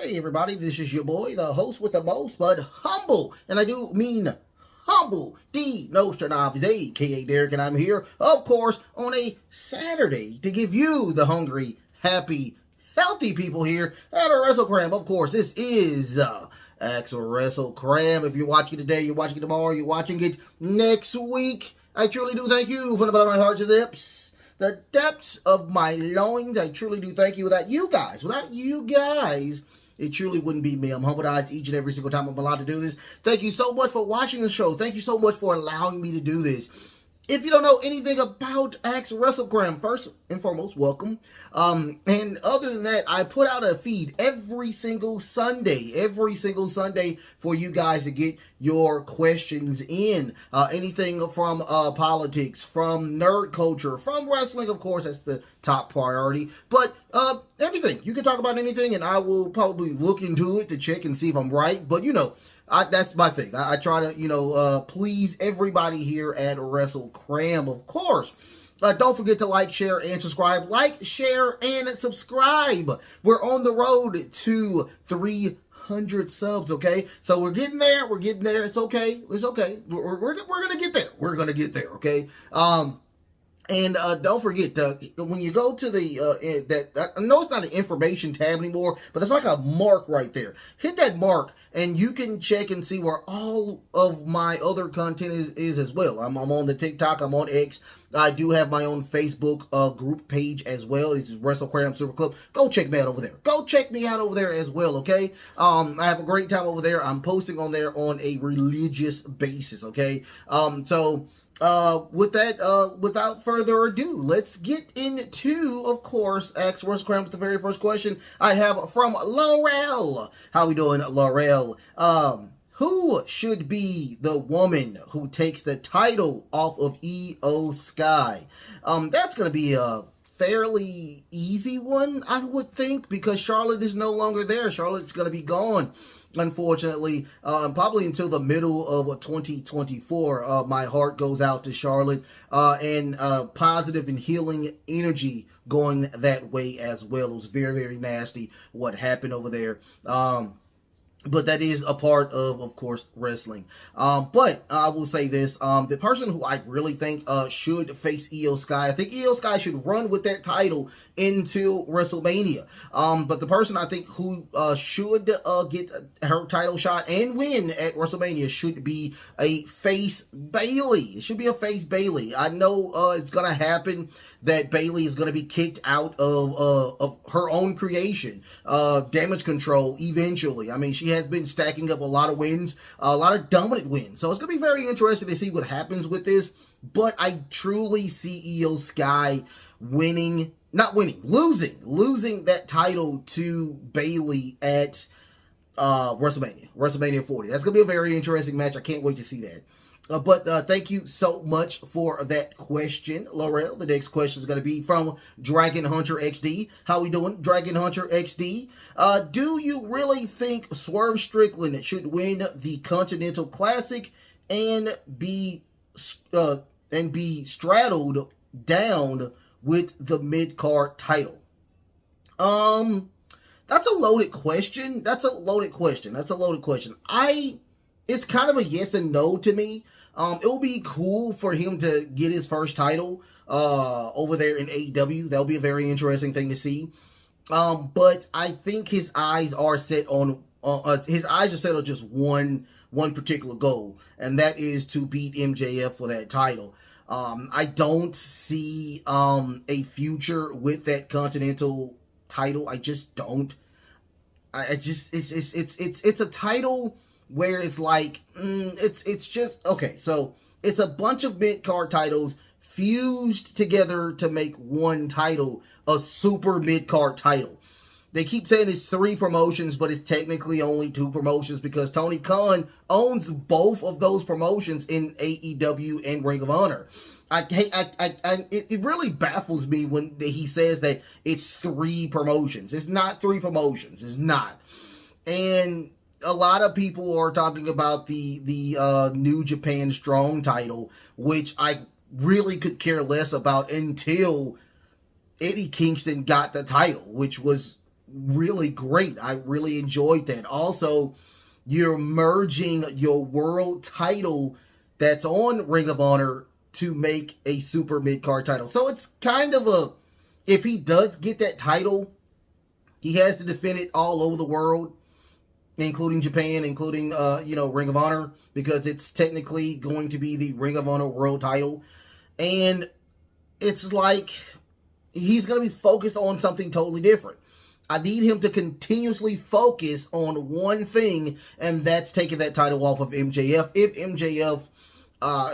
Hey everybody, this is your boy, the host with the most, but humble, and I do mean humble, D Nostradamus, aka Derek, and I'm here, of course, on a Saturday to give you the hungry, happy, healthy people here at a Wrestlekram. Of course, this is Axel Wrestlekram. If you're watching it today, you're watching it tomorrow, you're watching it next week, I truly do thank you from the bottom of my heart to the depths of my loins. I truly do thank you. Without you guys, it truly wouldn't be me. I'm humbled each and every single time I'm allowed to do this. Thank you so much for watching the show. Thank you so much for allowing me to do this. If you don't know anything about Axel Wrestlekram, first and foremost, welcome. And other than that, I put out a feed every single Sunday for you guys to get your questions in. Anything from politics, from nerd culture, from wrestling, of course, that's the top priority. But everything. You can talk about anything, and I will probably look into it to check and see if I'm right. But, you know, that's my thing. I try to, please everybody here at Wrestlekram, of course. Don't forget to like, share, and subscribe. Like, share, and subscribe. We're on the road to 300 subs, okay? So we're getting there. It's okay. We're going to get there. We're going to get there, okay? And don't forget, when you go to the, I know it's not an information tab anymore, but there's like a mark right there. Hit that mark, and you can check and see where all of my other content is as well. I'm on the TikTok, I'm on X. I do have my own Facebook group page as well. This is Wrestlekram Super Club. Go check me out over there. Go check me out over there as well, okay? I have a great time over there. I'm posting on there on a religious basis, okay? With that, without further ado, let's get into, of course, Ask Wrestlekram with the very first question I have from Laurel. How we doing, Laurel? Who should be the woman who takes the title off of Io Sky? That's going to be a fairly easy one, I would think, because Charlotte is no longer there. Charlotte's going to be gone, unfortunately, probably until the middle of 2024. My heart goes out to Charlotte, and positive and healing energy going that way as well. It was very, very nasty what happened over there. But that is a part of course, wrestling. But I will say this, the person who I really think should face Io Sky, I think Io Sky should run with that title into WrestleMania. But the person I think who should get her title shot and win at WrestleMania should be a face Bayley. It should be a face Bayley. I know it's going to happen that Bayley is going to be kicked out of her own creation, Damage Control, eventually. I mean, she has been stacking up a lot of wins, a lot of dominant wins. So it's going to be very interesting to see what happens with this. But I truly see Io Sky losing that title to Bayley at WrestleMania 40. That's going to be a very interesting match. I can't wait to see that. But thank you so much for that question, Laurel. The next question is going to be from Dragon Hunter XD. How we doing, Dragon Hunter XD? Do you really think Swerve Strickland should win the Continental Classic and be straddled down with the mid-card title? That's a loaded question. It's kind of a yes and no to me. It will be cool for him to get his first title over there in AEW. That'll be a very interesting thing to see. But I think his eyes are set on just one particular goal, and that is to beat MJF for that title. I don't see a future with that Continental title. I just don't. It's a title where it's like, it's just, okay, so it's a bunch of mid-card titles fused together to make one title, a super mid-card title. They keep saying it's 3 promotions, but it's technically only 2 promotions because Tony Khan owns both of those promotions in AEW and Ring of Honor. It really baffles me when he says that it's 3 promotions. It's not 3 promotions. It's not. And a lot of people are talking about the New Japan Strong title, which I really could care less about until Eddie Kingston got the title, which was really great. I really enjoyed that. Also, you're merging your world title that's on Ring of Honor to make a super mid-card title. So it's kind of a, if he does get that title, he has to defend it all over the world, including Japan, including, Ring of Honor, because it's technically going to be the Ring of Honor world title. And it's like he's going to be focused on something totally different. I need him to continuously focus on one thing, and that's taking that title off of MJF. If MJF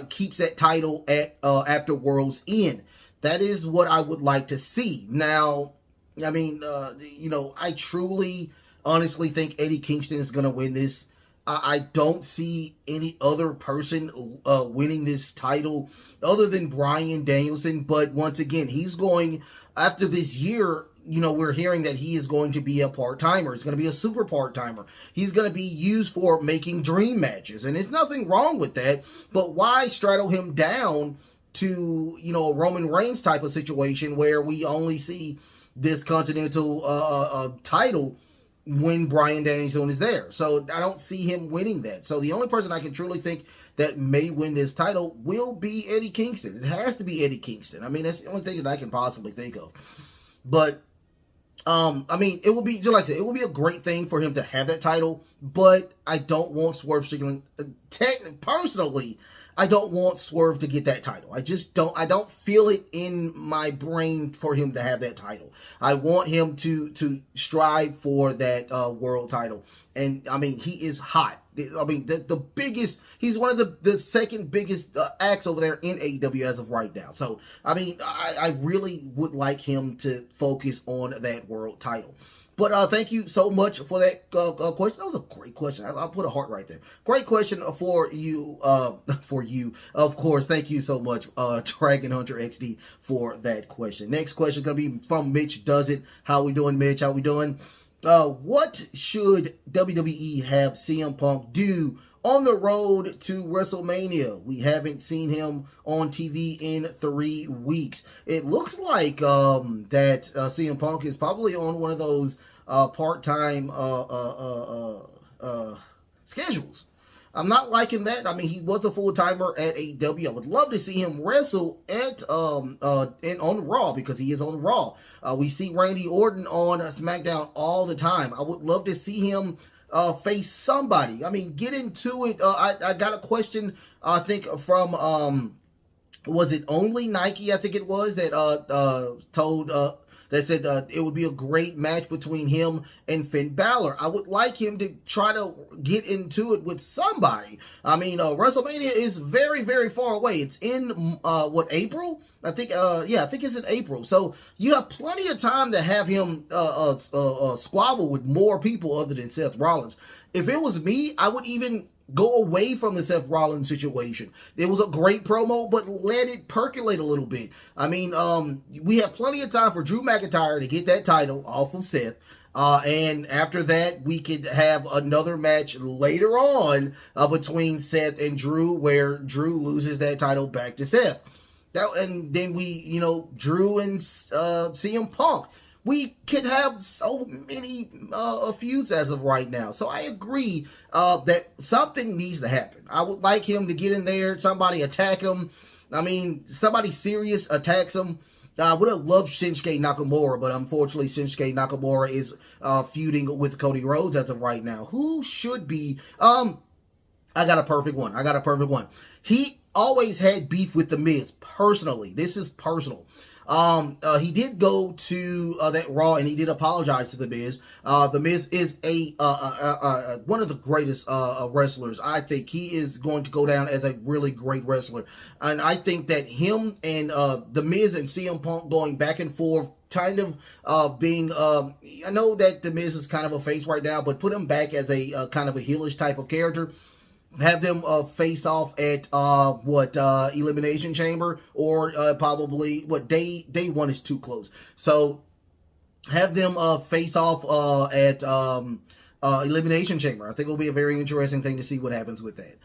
keeps that title at after World's End, that is what I would like to see. Now, I mean, I truly, honestly think Eddie Kingston is going to win this. I don't see any other person winning this title other than Bryan Danielson. But once again, he's going, after this year, we're hearing that he is going to be a part-timer. He's going to be a super part-timer. He's going to be used for making dream matches. And there's nothing wrong with that. But why straddle him down to, a Roman Reigns type of situation where we only see this Continental title when Bryan Danielson is there? So I don't see him winning that. So the only person I can truly think that may win this title will be Eddie Kingston. It has to be Eddie Kingston. I mean, that's the only thing that I can possibly think of. But it will be, just like I said, it will be a great thing for him to have that title, but I don't want Swerve Strickland, personally, I don't want Swerve to get that title. I don't feel it in my brain for him to have that title. I want him to strive for that world title. And, I mean, he is hot. I mean, the biggest, he's one of the second biggest acts over there in AEW as of right now. So, I mean, I really would like him to focus on that world title. But thank you so much for that question. That was a great question. I'll put a heart right there. Great question for you. Of course. Thank you so much, Dragon Hunter XD, for that question. Next question is going to be from Mitch Does It. How we doing, Mitch? How we doing? What should WWE have CM Punk do on the road to WrestleMania? We haven't seen him on TV in 3 weeks. It looks like that CM Punk is probably on one of those part-time schedules. I'm not liking that. I mean, he was a full-timer at AEW. I would love to see him wrestle on Raw, because he is on Raw. We see Randy Orton on SmackDown all the time. I would love to see him face somebody. I mean, get into it. I got a question, I think, from, was it Only Nike, I think it was, that told that said it would be a great match between him and Finn Balor. I would like him to try to get into it with somebody. I mean, WrestleMania is very, very far away. It's in, April? I think it's in April. So you have plenty of time to have him squabble with more people other than Seth Rollins. If it was me, I would even go away from the Seth Rollins situation. It was a great promo, but let it percolate a little bit. I mean, we have plenty of time for Drew McIntyre to get that title off of Seth. And after that, we could have another match later on between Seth and Drew, where Drew loses that title back to Seth. And then we, Drew and CM Punk. We could have so many feuds as of right now. So I agree that something needs to happen. I would like him to get in there, somebody attack him. I mean, somebody serious attacks him. I would have loved Shinsuke Nakamura, but unfortunately Shinsuke Nakamura is feuding with Cody Rhodes as of right now. Who should be... I got a perfect one. He always had beef with The Miz, personally. This is personal. He did go to that Raw, and he did apologize to The Miz. The Miz is one of the greatest wrestlers. I think he is going to go down as a really great wrestler, and I think that him and The Miz and CM Punk going back and forth, kind of being, I know that The Miz is kind of a face right now, but put him back as a kind of a heelish type of character. Have them face off at Elimination Chamber, or probably day one is too close. So have them face off at Elimination Chamber. I think it'll be a very interesting thing to see what happens with that.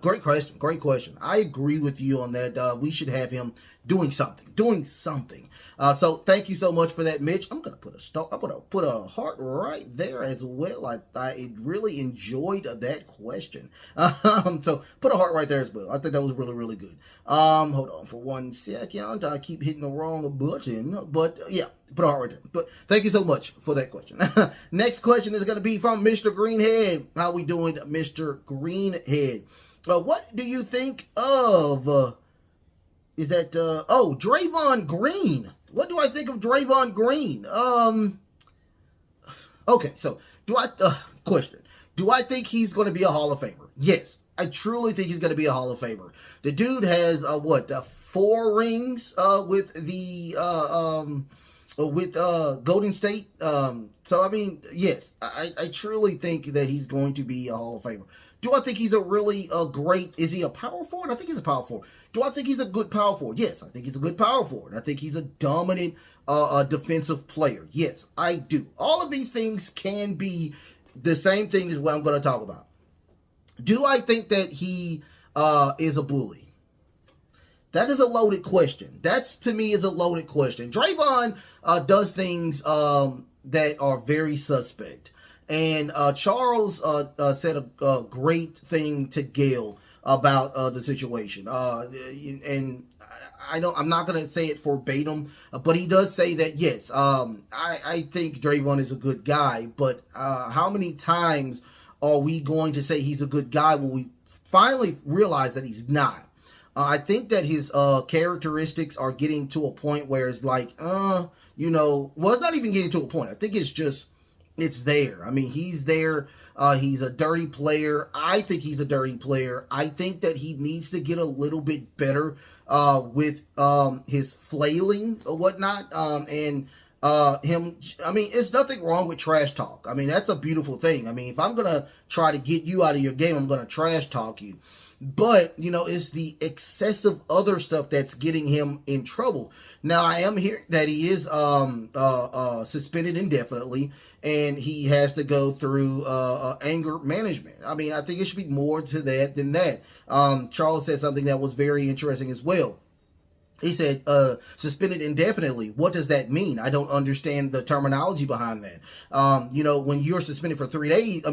Great question. Great question. I agree with you on that. We should have him doing something. So thank you so much for that, Mitch. I'm gonna put a heart right there as well. I really enjoyed that question. So put a heart right there as well. I think that was really good. Hold on for 1 second. I keep hitting the wrong button, but yeah, put a heart right there. But thank you so much for that question. Next question is gonna be from Mr. Greenhead. How we doing, Mr. Greenhead? What do you think of? Is that Draymond Green? What do I think of Draymond Green? Okay, so question. Do I think he's going to be a Hall of Famer? Yes, I truly think he's going to be a Hall of Famer. The dude has 4 rings with the Golden State. So I mean, yes, I truly think that he's going to be a Hall of Famer. Do I think he's a really great? Is he a power forward? I think he's a power forward. Do I think he's a good power forward? Yes, I think he's a good power forward. I think he's a dominant defensive player. Yes, I do. All of these things can be the same thing as what I'm going to talk about. Do I think that he is a bully? That is a loaded question. That's, to me, is a loaded question. Draymond does things that are very suspect. And Charles said a great thing to Gail about the situation. And I know I'm not going to say it verbatim, but he does say that, yes, I think Draymond is a good guy, but how many times are we going to say he's a good guy when we finally realize that he's not? I think that his characteristics are getting to a point where it's like, well, it's not even getting to a point. I think it's there. I mean, he's there. He's a dirty player. I think he's a dirty player. I think that he needs to get a little bit better with his flailing or whatnot. Him, I mean, it's nothing wrong with trash talk. I mean, that's a beautiful thing. I mean, if I'm going to try to get you out of your game, I'm going to trash talk you. But, it's the excessive other stuff that's getting him in trouble. Now, I am hearing that he is suspended indefinitely, and he has to go through anger management. I mean, I think it should be more to that than that. Charles said something that was very interesting as well. He said, suspended indefinitely. What does that mean? I don't understand the terminology behind that. When you're suspended for 3 days,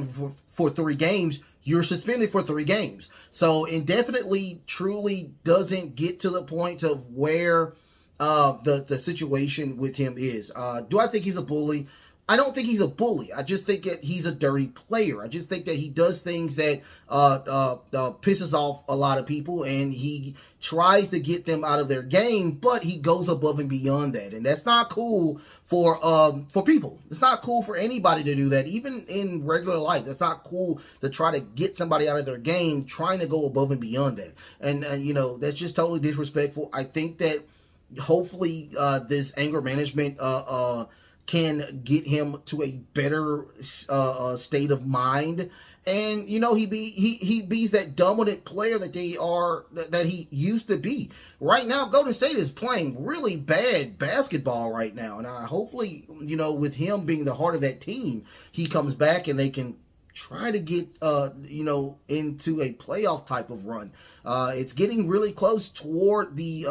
for 3 games, you're suspended for 3 games. So indefinitely truly doesn't get to the point of where the situation with him is. Do I think he's a bully? I don't think he's a bully. I just think that he's a dirty player. I just think that he does things that pisses off a lot of people, and he tries to get them out of their game, but he goes above and beyond that, and that's not cool for people. It's not cool for anybody to do that, even in regular life. That's not cool to try to get somebody out of their game, trying to go above and beyond that, and that's just totally disrespectful. I think that hopefully this anger management can get him to a better state of mind, and he be that dominant player that that he used to be. Right now, Golden State is playing really bad basketball right now, and hopefully, with him being the heart of that team, he comes back and they can try to get into a playoff type of run. It's getting really close toward the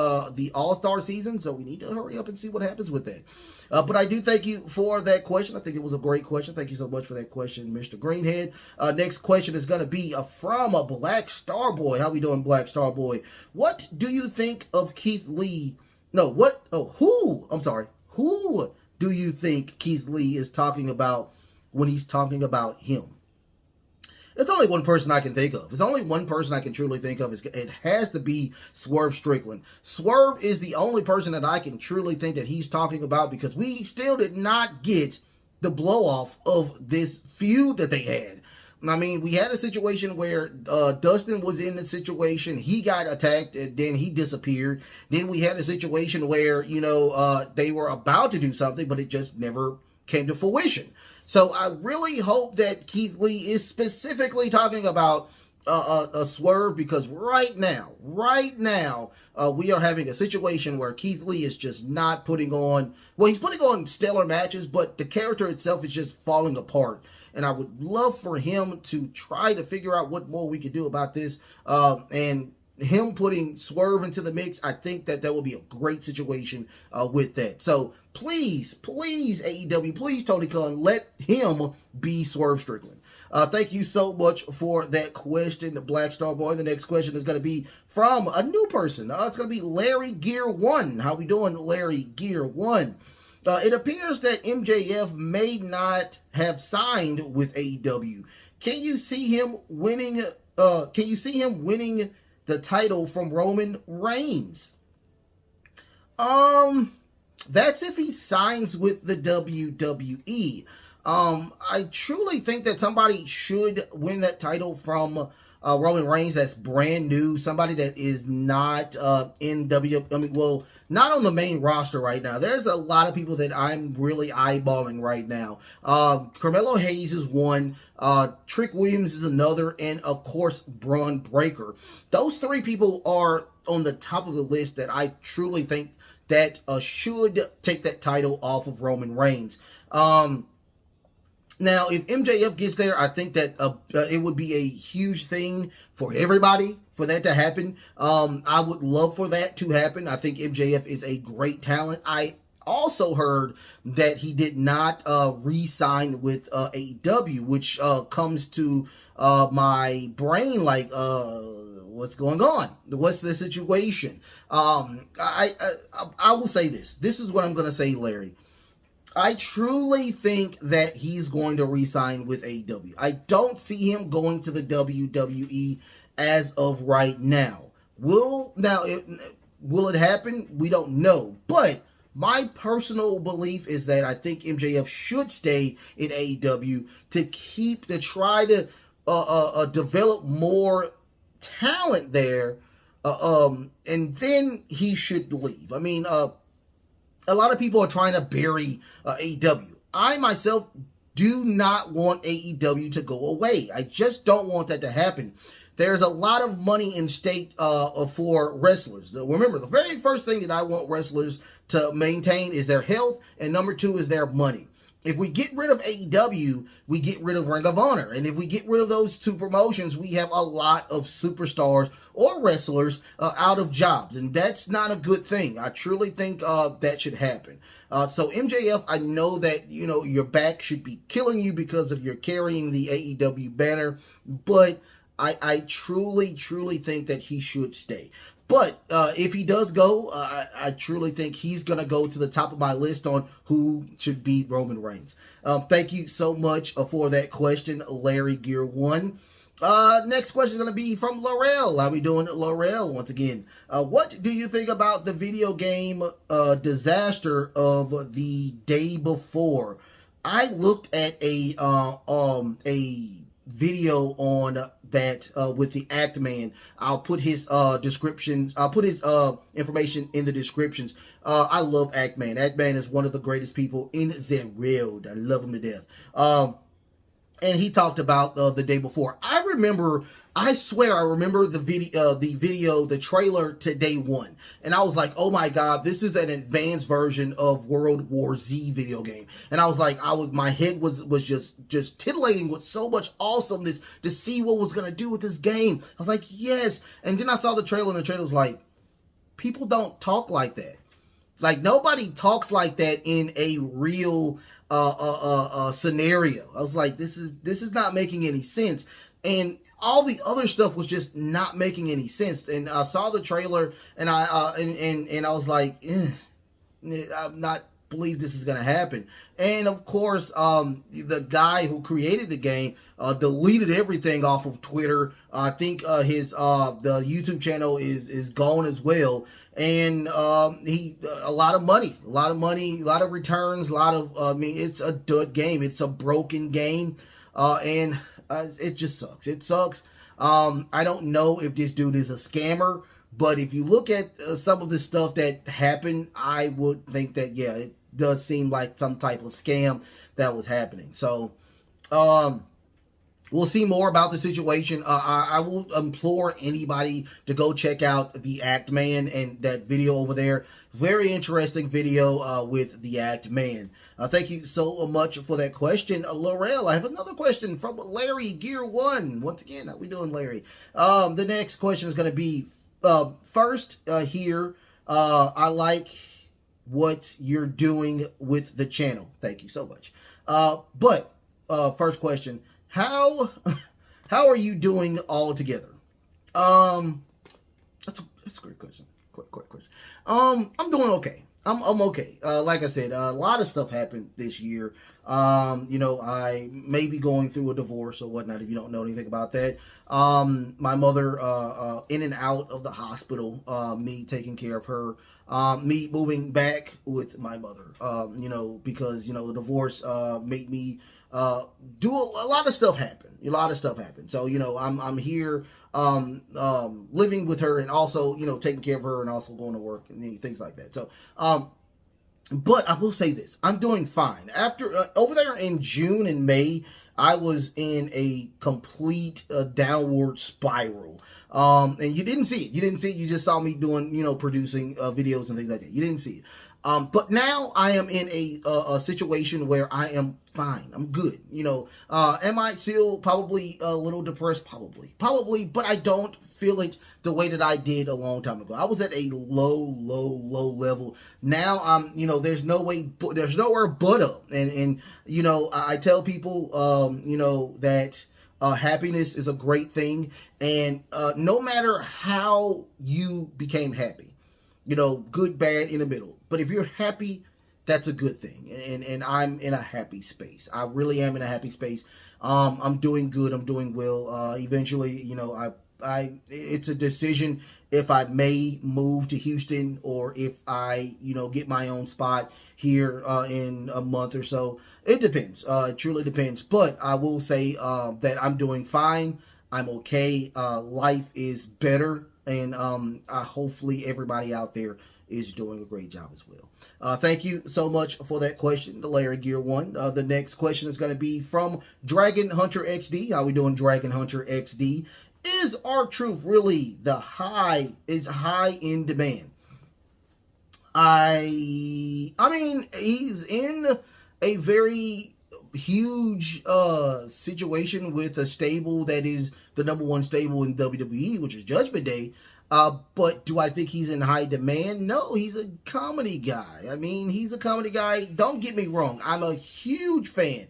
All-Star season, so we need to hurry up and see what happens with that. But I do thank you for that question. I think it was a great question. Thank you so much for that question, Mr. Greenhead. Next question is going to be from a Black Star Boy. How we doing, Black Star Boy? What do you think of Keith Lee? Who do you think Keith Lee is talking about when he's talking about him? It's only one person I can think of. It's only one person I can truly think of. It has to be Swerve Strickland. Swerve is the only person that I can truly think that he's talking about, because we still did not get the blow-off of this feud that they had. I mean, we had a situation where Dustin was in the situation. He got attacked, and then he disappeared. Then we had a situation where, they were about to do something, but it just never came to fruition. So I really hope that Keith Lee is specifically talking about Swerve, because right now, we are having a situation where Keith Lee is just not putting on, well, he's putting on stellar matches, but the character itself is just falling apart. And I would love for him to try to figure out what more we could do about this. And him putting Swerve into the mix, I think that will be a great situation with that. So please, AEW, please, Tony Khan, let him be Swerve Strickland. Thank you so much for that question, Black Star Boy. The next question is going to be from a new person. It's going to be Larry Gear 1. How we doing, Larry Gear 1? It appears that MJF may not have signed with AEW. Can you see him winning? The title from Roman Reigns? That's if he signs with the WWE. I truly think that somebody should win that title from Roman Reigns that's brand new, somebody that is not in WWE. I mean, well, not on the main roster right now. There's a lot of people that I'm really eyeballing right now. Carmelo Hayes is one, Trick Williams is another, and of course, Braun Breaker. Those three people are on the top of the list that I truly think that should take that title off of Roman Reigns. Now, if MJF gets there, I think that it would be a huge thing for everybody for that to happen. I would love for that to happen. I think MJF is a great talent. I also heard that he did not re-sign with AEW, which comes to my brain like, what's going on? What's the situation? I will say this. This is what I'm going to say, Larry. I truly think that he's going to re-sign with AEW. I don't see him going to the WWE as of right now. Will it happen? We don't know. But my personal belief is that I think MJF should stay in AEW to try to develop more talent there, and then he should leave. I mean, a lot of people are trying to bury AEW. I myself do not want AEW to go away. I just don't want that to happen. There's a lot of money in stake for wrestlers. Remember, the very first thing that I want wrestlers to maintain is their health, and number two is their money. If we get rid of AEW, we get rid of Ring of Honor. And if we get rid of those two promotions, we have a lot of superstars or wrestlers out of jobs. And that's not a good thing. I truly think that should happen. So MJF, I know that, your back should be killing you because of your carrying the AEW banner. But I truly think that he should stay. But if he does go, I truly think he's going to go to the top of my list on who should beat Roman Reigns. Thank you so much for that question, Larry Gear 1. Next question is going to be from Laurel. How we doing, Laurel? Once again, what do you think about the video game disaster of the day before? I looked at a video on that with the Act Man. I'll put his descriptions. I'll put his information in the descriptions. I love Act Man. Act Man is one of the greatest people in the world. I love him to death. And he talked about the day before. I swear I remember the video, the trailer to day one. And I was like, oh my God, this is an advanced version of World War Z video game. And I was like, my head was just titillating with so much awesomeness to see what was going to do with this game. I was like, yes. And then I saw the trailer, and the trailer was like, people don't talk like that. Like, nobody talks like that in a real scenario. I was like, this is not making any sense. And all the other stuff was just not making any sense. And I saw the trailer, and I was like, I'm not believe this is going to happen. And of course, the guy who created the game deleted everything off of Twitter. I think his the YouTube channel is gone as well. And he a lot of money, a lot of returns, it's a dud game. It's a broken game, and it just sucks. It sucks. I don't know if this dude is a scammer, but if you look at some of the stuff that happened, I would think that, yeah, it does seem like some type of scam that was happening. So, we'll see more about the situation. I will implore anybody to go check out the Act Man and that video over there. Very interesting video with the Act Man. Thank you so much for that question, Laurel. I have another question from Larry Gear One. Once again, how we doing, Larry? The next question is going to be first here. I like what you're doing with the channel. Thank you so much. But first question. How are you doing all together? That's a great question. Quick question. I'm doing okay. I'm okay. Like I said, a lot of stuff happened this year. I may be going through a divorce or whatnot if you don't know anything about that. My mother in and out of the hospital, me taking care of her, me moving back with my mother, because, the divorce made me do a lot of stuff happen. A lot of stuff happened. So, I'm here living with her and also, taking care of her and also going to work and things like that. So, but I will say this, I'm doing fine. After over there in June and May, I was in a complete downward spiral. And you didn't see it. You just saw me doing, producing videos and things like that. You didn't see it. But now I am in a situation where I am fine. I'm good. Am I still probably a little depressed? Probably, but I don't feel it the way that I did a long time ago. I was at a low level. Now I'm, there's nowhere but up. And I tell people, that happiness is a great thing. And no matter how you became happy, good, bad, in the middle. But if you're happy, that's a good thing. And I'm in a happy space. I really am in a happy space. I'm doing good. I'm doing well. Eventually, it's a decision if I may move to Houston or if I, get my own spot here in a month or so. It depends. It truly depends. But I will say that I'm doing fine. I'm okay. Life is better. And hopefully everybody out there is doing a great job as well. Thank you so much for that question, the Larry Gear One. The next question is going to be from Dragon Hunter XD. How we doing, Dragon Hunter XD? Is R-Truth really high in demand? I mean, he's in a very huge situation with a stable that is the #1 stable in WWE, which is Judgment Day. But do I think he's in high demand? No, he's a comedy guy. I mean, he's a comedy guy. Don't get me wrong. I'm a huge fan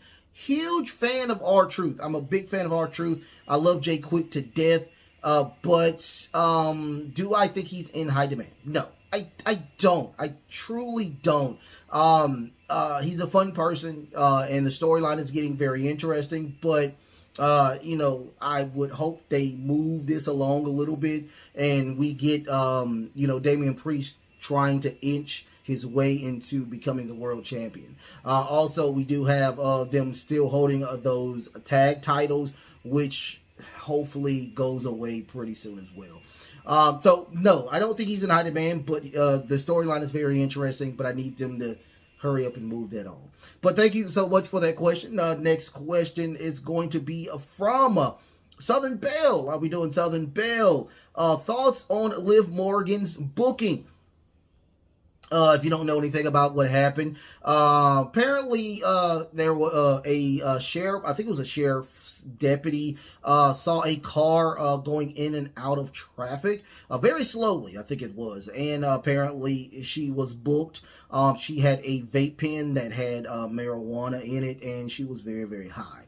of R-Truth. I'm a big fan of R-Truth. I love Jay Quick to death. But do I think he's in high demand? No, I don't. I truly don't. He's a fun person, and the storyline is getting very interesting, but I would hope they move this along a little bit and we get, Damian Priest trying to inch his way into becoming the world champion. Also, we do have them still holding those tag titles, which hopefully goes away pretty soon as well. So, no, I don't think he's in high demand, but the storyline is very interesting, but I need them to hurry up and move that on. But thank you so much for that question. Next question is going to be from Southern Belle. How we doing, Southern Belle? Thoughts on Liv Morgan's booking? If you don't know anything about what happened, apparently there was a sheriff, I think it was a sheriff's deputy, saw a car going in and out of traffic very slowly, I think it was, and apparently she was booked. She had a vape pen that had marijuana in it, and she was very, very high.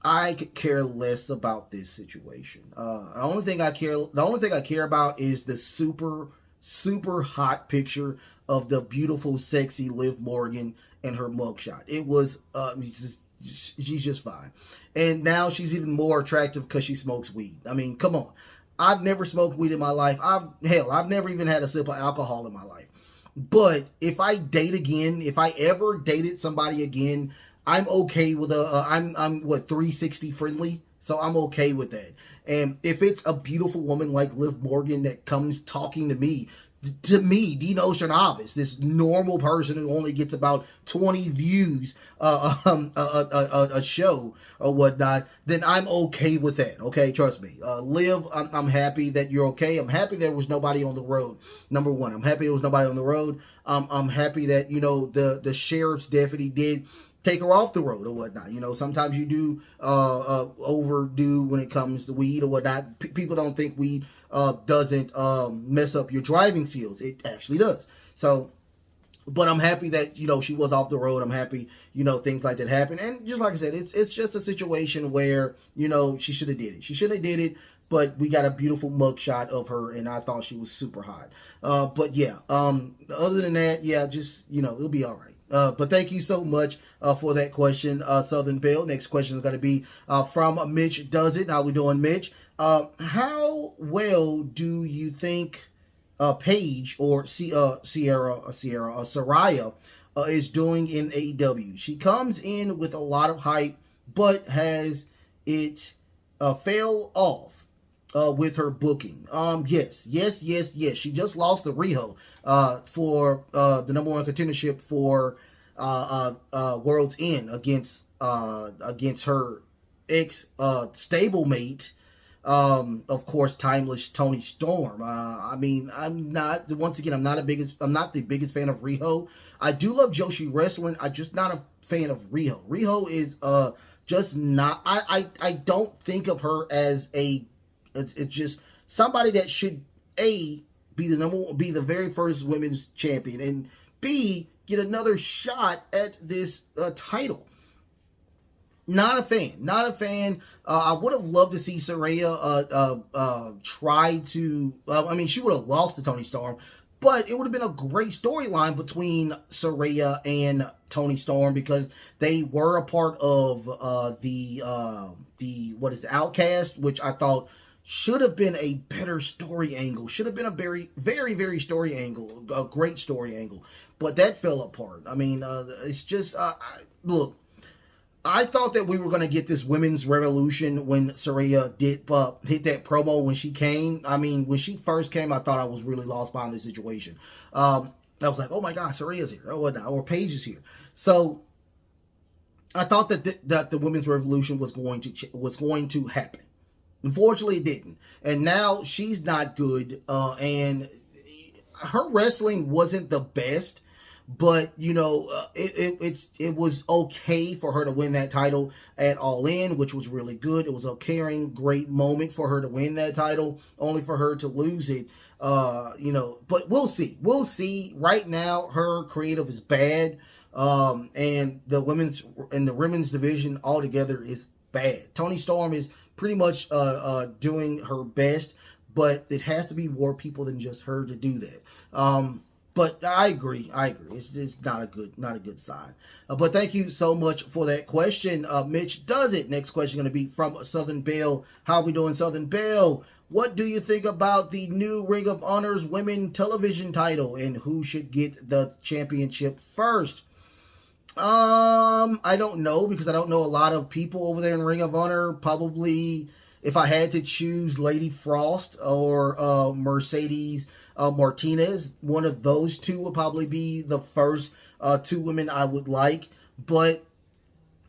I could care less about this situation. The only thing I care about is the super hot picture of the beautiful, sexy Liv Morgan and her mugshot. It was, she's just fine. And now she's even more attractive because she smokes weed. I mean, come on. I've never smoked weed in my life. I've never even had a sip of alcohol in my life. But if I date again, if I ever dated somebody again, I'm okay with I'm 360 friendly. So I'm okay with that. And if it's a beautiful woman like Liv Morgan that comes talking to me, to me, the novice, this normal person who only gets about 20 views a show or whatnot, then I'm okay with that. Okay, trust me. Liv, I'm happy that you're okay. I'm happy there was nobody on the road. Number one, I'm happy there was nobody on the road. I'm happy that the sheriff's deputy did take her off the road or whatnot. Sometimes you do overdo when it comes to weed or whatnot. People don't think weed doesn't mess up your driving skills. It actually does. So, but I'm happy that she was off the road. I'm happy things like that happen. And just like I said, it's just a situation where she should have did it. She should have did it. But we got a beautiful mugshot of her, and I thought she was super hot. But yeah, other than that, yeah, just it'll be all right. But thank you so much for that question, Southern Belle. Next question is going to be from Mitch Does It. How we doing, Mitch? How well do you think Paige or Saraya is doing in AEW? She comes in with a lot of hype, but has it fell off with her booking? Yes. She just lost to Riho for the number one contendership for World's End against her ex stablemate, of course, timeless Tony Storm. I'm not the biggest fan of Riho. I do love Joshi wrestling. I'm just not a fan of Riho. Riho is just not. I don't think of her as it's just somebody that should be the very first women's champion, and B, get another shot at this title. Not a fan. I would have loved to see Saraya try to. She would have lost to Tony Storm, but it would have been a great storyline between Saraya and Tony Storm, because they were a part of the Outcast, which I thought should have been a better story angle. Should have been a very, very, very story angle, a great story angle. But that fell apart. It's just, look, I thought that we were going to get this women's revolution when Saraya did hit that promo when she came. When she first came, I thought I was really lost behind this situation. I was like, oh my God, Saraya's here. Or Paige is here. So I thought that the women's revolution was going to happen. Unfortunately, it didn't. And now she's not good. And her wrestling wasn't the best. But, it was okay for her to win that title at All In, which was really good. It was a caring, great moment for her to win that title, only for her to lose it. But we'll see. We'll see. Right now, her creative is bad. And the women's division altogether is bad. Tony Storm is pretty much doing her best, but it has to be more people than just her to do that. But I agree. It's just not a good sign. But thank you so much for that question. Mitch Does It. Next question going to be from Southern Belle. How we doing, Southern Belle? What do you think about the new Ring of Honor's women television title, and who should get the championship first? I don't know, because I don't know a lot of people over there in Ring of Honor. Probably, if I had to choose, Lady Frost or Mercedes Martinez, one of those two would probably be the first two women I would like. But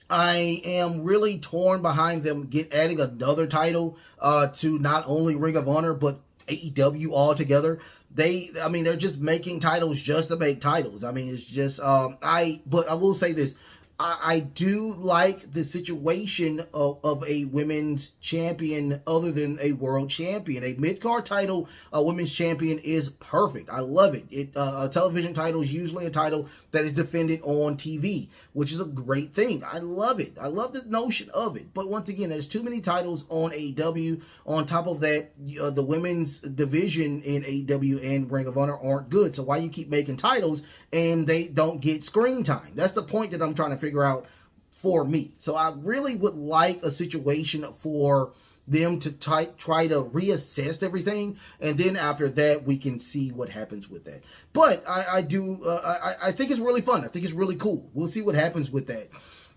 I am really torn behind them adding another title to not only Ring of Honor but AEW altogether. They're just making titles just to make titles. It's just but I will say this. I do like the situation of a women's champion other than a world champion. A mid-card title, a women's champion, is perfect. I love it. A television title is usually a title that is defended on TV, which is a great thing. I love it. I love the notion of it. But once again, there's too many titles on AEW. On top of that, the women's division in AEW and Ring of Honor aren't good. So why you keep making titles and they don't get screen time? That's the point that I'm trying to figure out for me. So I really would like a situation for them to try to reassess everything, and then after that we can see what happens with that. But I think it's really fun. I think it's really cool. We'll see what happens with that.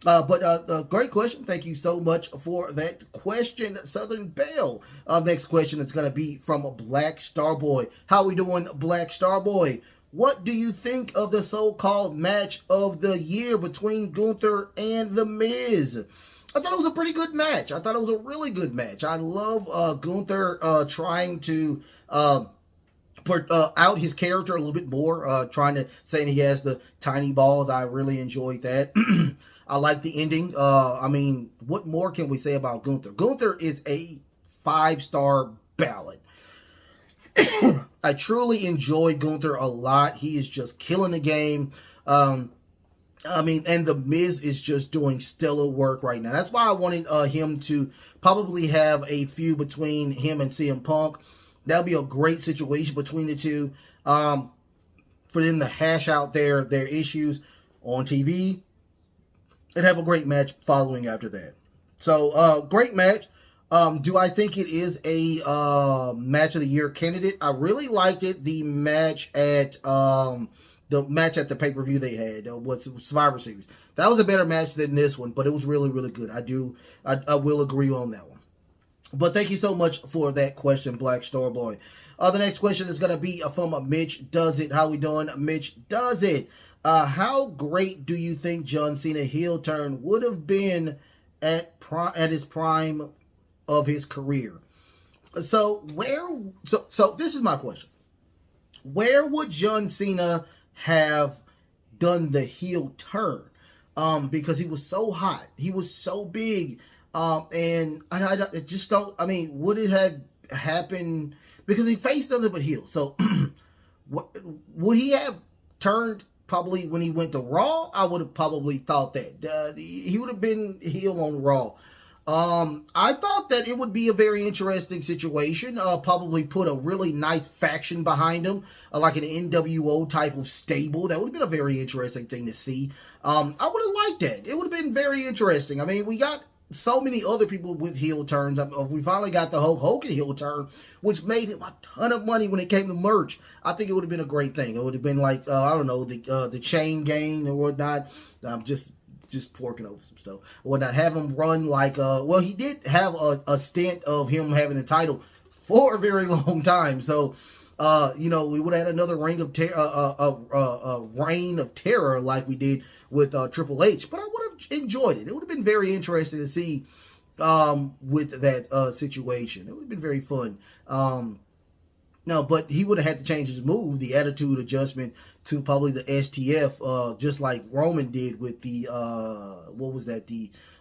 But great question. Thank you so much for that question, Southern Belle. Next question is going to be from Black Starboy. How we doing, Black Starboy? What do you think of the so-called match of the year between Gunther and The Miz? I thought it was a pretty good match. I thought it was a really good match. I love Gunther trying to put out his character a little bit more, trying to saying he has the tiny balls. I really enjoyed that. I like the ending. I mean, what more can we say about Gunther? Gunther is a 5-star ballad. I truly enjoy Gunther a lot. He is just killing the game. I mean, and The Miz is just doing stellar work right now. That's why I wanted him to probably have a feud between him and CM Punk. That would be a great situation between the two, for them to hash out their issues on TV and have a great match following after that. So, great match. Do I think it is a match of the year candidate? I really liked it. The match at the pay-per-view they had was Survivor Series. That was a better match than this one, but it was really, really good. I will agree on that one. But thank you so much for that question, Black Starboy. The next question is going to be from Mitch Does It. How we doing, Mitch Does It? How great do you think John Cena heel turn would have been at his prime of his career? So this is my question. Where would John Cena have done the heel turn? Because he was so hot. He was so big. And I just don't, I mean, would it have happened? Because he faced nothing but heels. So would he have turned probably when he went to Raw? I would have probably thought that. He would have been heel on Raw. I thought that it would be a very interesting situation. Probably put a really nice faction behind him, like an NWO type of stable. That would have been a very interesting thing to see. I would have liked that. It would have been very interesting. I mean, we got so many other people with heel turns. We finally got the Hulk Hogan heel turn, which made him a ton of money when it came to merch. I think it would have been a great thing. It would have been like, I don't know, the chain gang or whatnot. I'm just forking over some stuff. Or not have him run like, well, he did have a stint of him having the title for a very long time. So, we would have had another reign of terror like we did with Triple H. But I would have enjoyed it. It would have been very interesting to see with that situation. It would have been very fun. No, but he would have had to change his move, the attitude adjustment, to probably the STF, just like Roman did with the, what was that?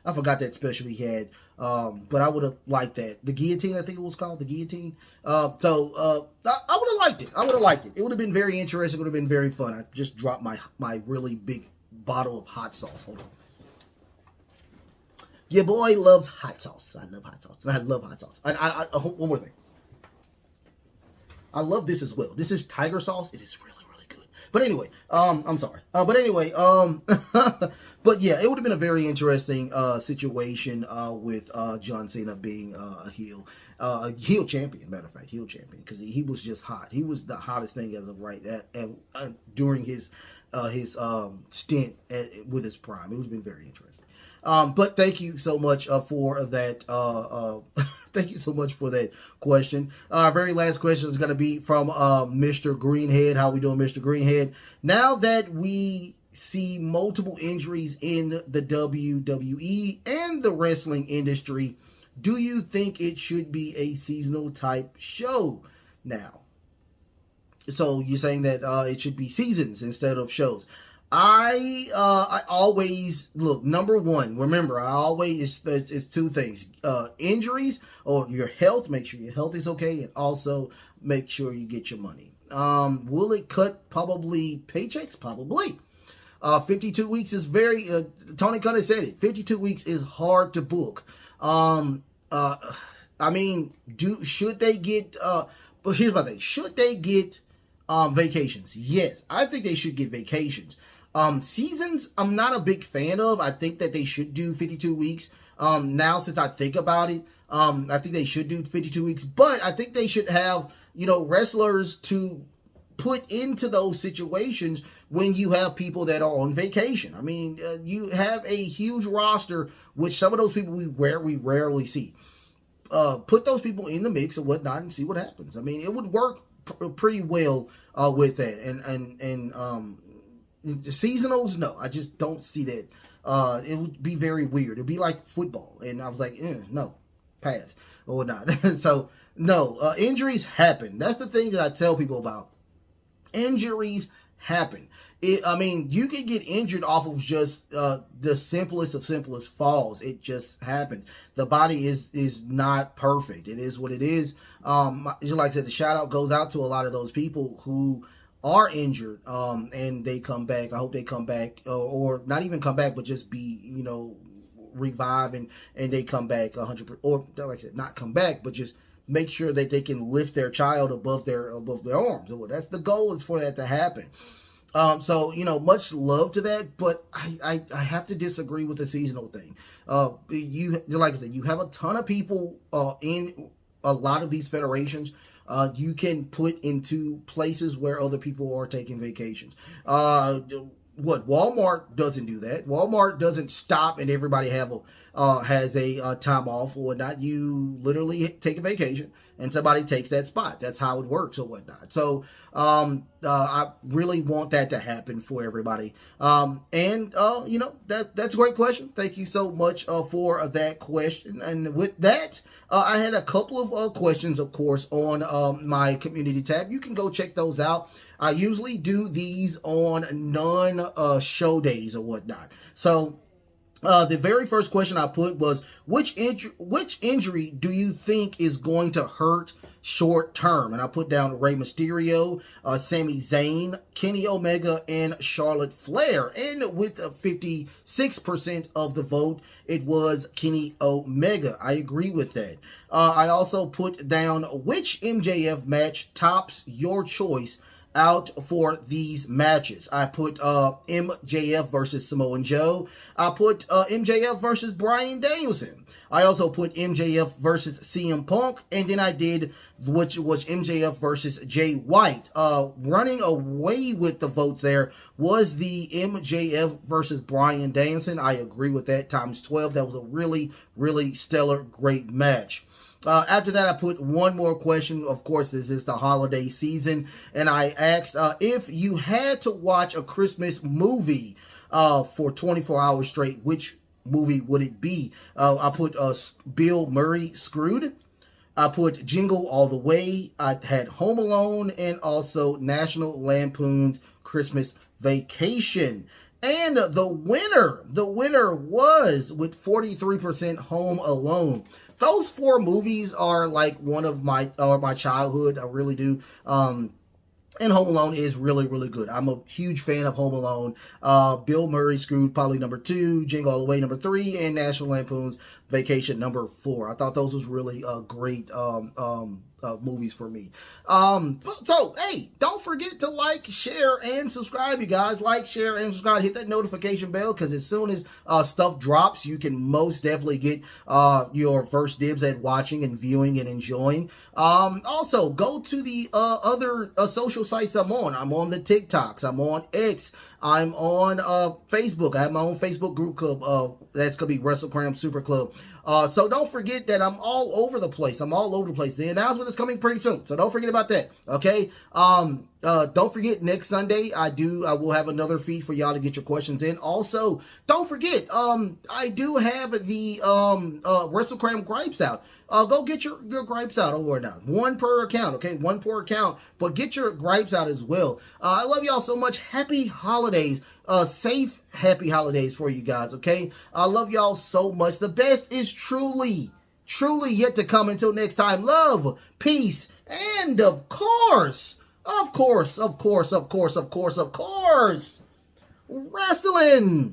I forgot that special he had, but I would have liked that. The guillotine, I think it was called, the guillotine. I would have liked it. I would have liked it. It would have been very interesting. It would have been very fun. I just dropped my really big bottle of hot sauce. Hold on. Your boy loves hot sauce. I love hot sauce. I love hot sauce. One more thing. I love this as well. This is tiger sauce. It is really, really good. But anyway, I'm sorry. But yeah, it would have been a very interesting situation with John Cena being a heel champion. Matter of fact, heel champion, because he was just hot. He was the hottest thing as of right during his stint with his prime. It would have been very interesting. But thank you so much for that. Thank you so much for that question. Our very last question is going to be from Mr. Greenhead. How we doing, Mr. Greenhead? Now that we see multiple injuries in the WWE and the wrestling industry, do you think it should be a seasonal type show now? So you're saying that it should be seasons instead of shows. I always look, number one, remember, it's two things, injuries or your health. Make sure your health is okay, and also make sure you get your money. Will it cut probably paychecks? Probably. 52 weeks is very, Tony Khan said it, 52 weeks is hard to book. Should they get, but here's my thing, should they get vacations? Yes, I think they should get vacations. Seasons, I'm not a big fan of. I think that they should do 52 weeks. Now, since I think about it, I think they should do 52 weeks, but I think they should have, wrestlers to put into those situations when you have people that are on vacation. I mean, you have a huge roster, which some of those people we rarely see. Put those people in the mix and whatnot and see what happens. I mean, it would work pretty well with that. And seasonals, no, I just don't see that. It would be very weird. It'd be like football, and I was like, no, pass or whatnot. So no, injuries happen. That's the thing that I tell people about. Injuries happen. I mean, you can get injured off of just the simplest of simplest falls. It just happens. The body is not perfect. It is what it is. Just like I said, the shout out goes out to a lot of those people who are injured and they come back. I hope they come back, or not even come back, but just be, revive and they come back 100%, or like I said, not come back, but just make sure that they can lift their child above their arms. That's the goal, is for that to happen. So, much love to that, but I have to disagree with the seasonal thing. Like I said, you have a ton of people in a lot of these federations. You can put into places where other people are taking vacations. Walmart doesn't do that. Walmart doesn't stop and everybody has a time off or whatnot. You literally take a vacation and somebody takes that spot. That's how it works or whatnot. So I really want that to happen for everybody. That's a great question. Thank you so much for that question. And with that, I had a couple of questions, of course, on my community tab. You can go check those out. I usually do these on non-show days or whatnot. So the very first question I put was, which injury do you think is going to hurt short term? And I put down Rey Mysterio, Sami Zayn, Kenny Omega, and Charlotte Flair. And with 56% of the vote, it was Kenny Omega. I agree with that. I also put down, which MJF match tops your choice out for these matches. I put MJF versus Samoa Joe. I put MJF versus Bryan Danielson. I also put MJF versus CM Punk, and then I did which was MJF versus Jay White. Running away with the votes there was the MJF versus Bryan Danielson. I agree with that, times 12. That was a really, really stellar, great match. After that, I put one more question. Of course, this is the holiday season, and I asked if you had to watch a Christmas movie for 24 hours straight, which movie would it be? I put Bill Murray, Screwed. I put Jingle All the Way. I had Home Alone, and also National Lampoon's Christmas Vacation. And the winner was, with 43%, Home Alone. Those four movies are like one of my childhood. I really do. And Home Alone is really, really good. I'm a huge fan of Home Alone. Bill Murray, Screwed, probably number 2. Jingle All the Way, number 3. And National Lampoon's Vacation, number 4. I thought those was really great movies for me. So, hey, don't forget to like, share, and subscribe, you guys. Like, share, and subscribe. Hit that notification bell, because as soon as stuff drops, you can most definitely get your first dibs at watching and viewing and enjoying. Also, go to the other social sites I'm on. I'm on the TikToks. I'm on X. I'm on Facebook. I have my own Facebook group club. That's going to be Wrestlekram Super Club. So don't forget that I'm all over the place. The announcement is coming pretty soon, so don't forget about that. Okay. Don't forget, next Sunday I will have another feed for y'all to get your questions in. Also, don't forget, I do have the Wrestlekram gripes out. Go get your gripes out over now. One per account, okay? One per account, but get your gripes out as well. I love y'all so much. Happy holidays. Safe, happy holidays for you guys, okay? I love y'all so much. The best is truly yet to come. Until next time, love, peace, and of course, wrestling.